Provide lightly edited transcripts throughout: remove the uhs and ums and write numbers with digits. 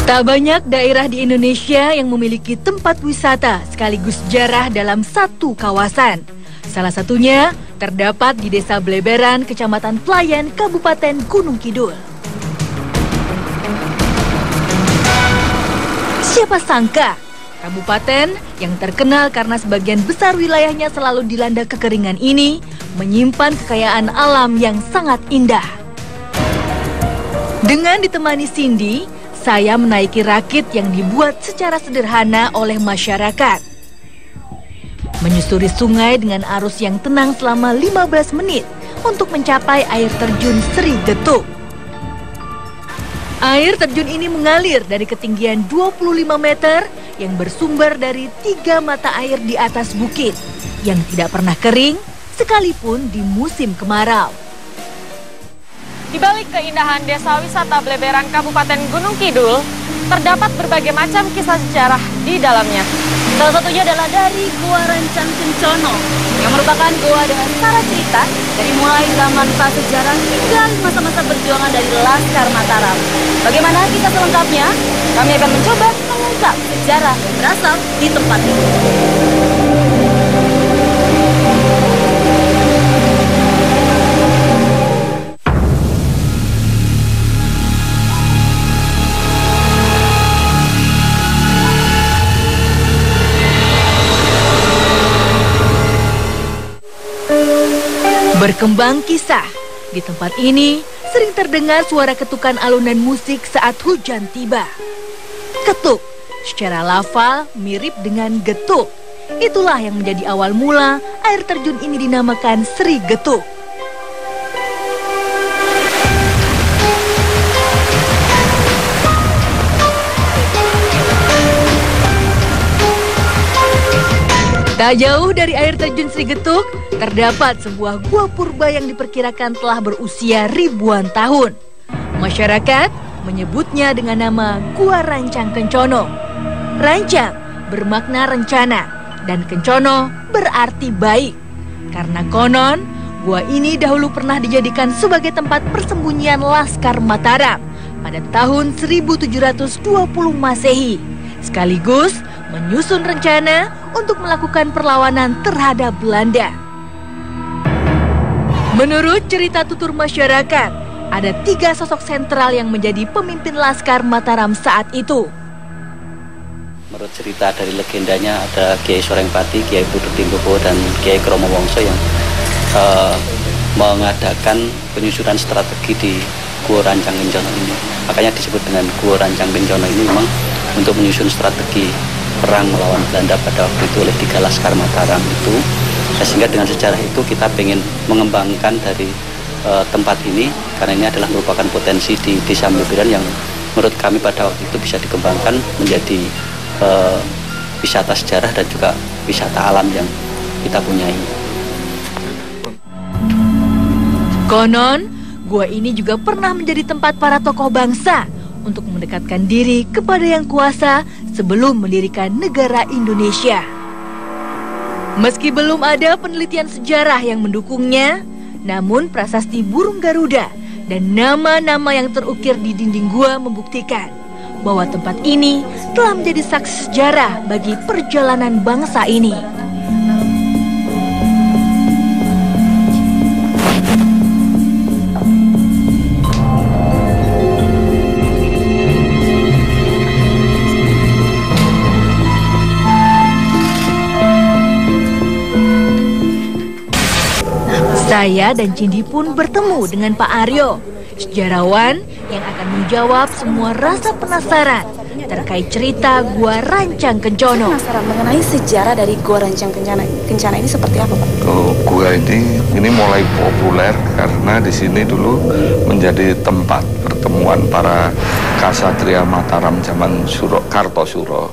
Tak banyak daerah di Indonesia yang memiliki tempat wisata sekaligus sejarah dalam satu kawasan. Salah satunya terdapat di Desa Bleberan, Kecamatan Pelayan, Kabupaten Gunung Kidul. Siapa sangka, kabupaten yang terkenal karena sebagian besar wilayahnya selalu dilanda kekeringan ini menyimpan kekayaan alam yang sangat indah. Dengan ditemani Cindy, saya menaiki rakit yang dibuat secara sederhana oleh masyarakat. Menyusuri sungai dengan arus yang tenang selama 15 menit untuk mencapai air terjun Sri Getuk. Air terjun ini mengalir dari ketinggian 25 meter yang bersumber dari 3 mata air di atas bukit yang tidak pernah kering sekalipun di musim kemarau. Di balik keindahan Desa Wisata Bleberan Kabupaten Gunung Kidul, terdapat berbagai macam kisah sejarah di dalamnya. Salah satunya adalah dari Gua Rancang Kencono, yang merupakan gua dengan syarat cerita dari mulai zaman prasejarah hingga masa-masa perjuangan dari Laskar Mataram. Bagaimana kisah selengkapnya? Kami akan mencoba mengungkap sejarah yang berasal di tempat ini. Berkembang kisah, di tempat ini sering terdengar suara ketukan alunan musik saat hujan tiba. Ketuk, secara lafal mirip dengan getuk. Itulah yang menjadi awal mula air terjun ini dinamakan Sri Getuk. Tak jauh dari air terjun Sri Getuk, terdapat sebuah gua purba yang diperkirakan telah berusia ribuan tahun. Masyarakat menyebutnya dengan nama Gua Rancang Kencono. Rancang bermakna rencana dan Kencono berarti baik. Karena konon, gua ini dahulu pernah dijadikan sebagai tempat persembunyian Laskar Mataram pada tahun 1720 Masehi, sekaligus menyusun rencana untuk melakukan perlawanan terhadap Belanda. Menurut cerita tutur masyarakat, ada 3 sosok sentral yang menjadi pemimpin Laskar Mataram saat itu. Menurut cerita dari legendanya ada Kiai Sorengpati, Kiai Putu Timbowo, dan Kiai Kromo Wongso yang mengadakan penyusunan strategi di Gua Rancang Kencono ini. Makanya disebut dengan Gua Rancang Kencono ini memang untuk menyusun strategi perang melawan Belanda pada waktu itu oleh 3 Laskar Mataram itu. Sehingga dengan sejarah itu kita ingin mengembangkan dari tempat ini, karena ini adalah merupakan potensi di Desa Bleberan yang menurut kami pada waktu itu bisa dikembangkan menjadi wisata sejarah dan juga wisata alam yang kita punyai. Konon, gua ini juga pernah menjadi tempat para tokoh bangsa untuk mendekatkan diri kepada yang kuasa sebelum mendirikan negara Indonesia. Meski belum ada penelitian sejarah yang mendukungnya, namun prasasti burung Garuda dan nama-nama yang terukir di dinding gua membuktikan bahwa tempat ini telah menjadi saksi sejarah bagi perjalanan bangsa ini. Saya dan Cindy pun bertemu dengan Pak Aryo, sejarawan yang akan menjawab semua rasa penasaran terkait cerita Gua Rancang Kencono. Penasaran mengenai sejarah dari Gua Rancang Kencana ini seperti apa, Pak? Gua ini mulai populer karena di sini dulu menjadi tempat pertemuan para kasatria Mataram zaman Kartosuro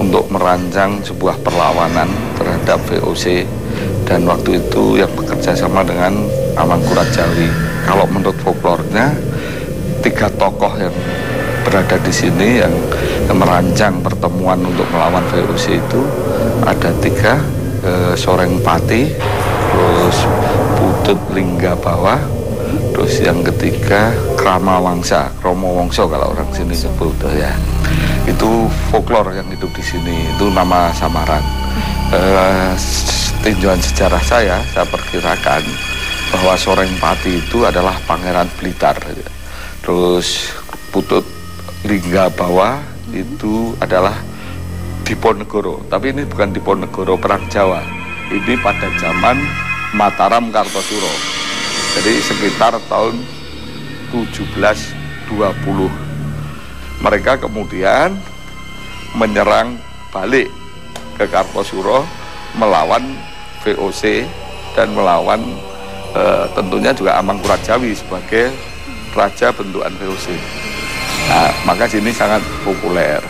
untuk merancang sebuah perlawanan terhadap VOC. Dan waktu itu yang bekerja sama dengan Amangkurat Jawi. Kalau menurut folklornya, 3 tokoh yang berada di sini yang merancang pertemuan untuk melawan VOC itu ada 3, Sorengpati, terus Putut Linggabawah, Terus yang ketiga Krama Wangsa, Romo Wongso kalau orang sini sebut ya. Itu folklore yang hidup di sini, itu nama samaran. Tinjauan sejarah saya perkirakan bahwa Sorengpati itu adalah Pangeran Blitar. Terus Putut Linggabawa itu adalah Diponegoro, tapi ini bukan Diponegoro Perang Jawa. Ini pada zaman Mataram Kartosuro. Jadi sekitar tahun 1720. Mereka kemudian menyerang balik ke Kartosuro, melawan VOC dan melawan tentunya juga Amangkurat Jawi sebagai raja bentukan VOC. Nah, maka sini sangat populer.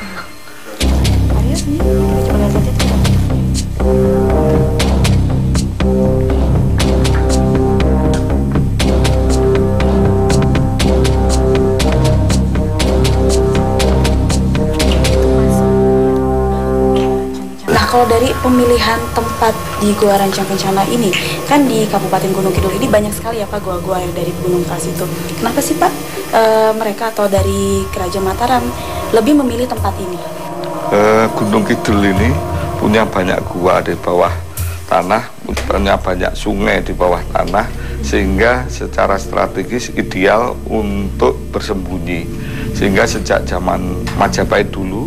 Nah, kalau dari pemilihan tempat di Gua Rancang Kencana ini, kan di Kabupaten Gunung Kidul ini banyak sekali ya Pak gua-gua dari Gunung Kars itu. Kenapa sih Pak mereka atau dari Kerajaan Mataram lebih memilih tempat ini? Gunung Kidul ini punya banyak gua di bawah tanah, punya banyak sungai di bawah tanah, sehingga secara strategis ideal untuk bersembunyi. Sehingga sejak zaman Majapahit dulu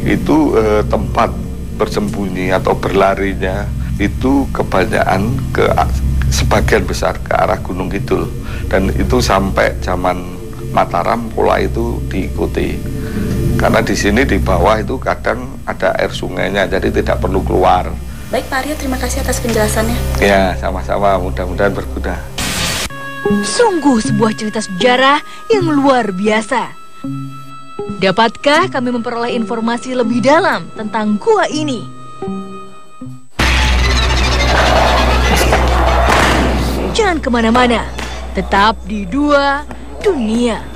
itu tempat bersembunyi atau berlarinya itu kebanyakan ke sebagian besar ke arah Gunung Kidul, dan itu sampai zaman Mataram pola itu diikuti. Karena di sini di bawah itu kadang ada air sungainya, jadi tidak perlu keluar. Baik Pak Arya, terima kasih atas penjelasannya. Ya, sama-sama, mudah-mudahan berguna. Sungguh sebuah cerita sejarah yang luar biasa. Dapatkah kami memperoleh informasi lebih dalam tentang gua ini? Jangan kemana-mana, tetap di Dua Dunia.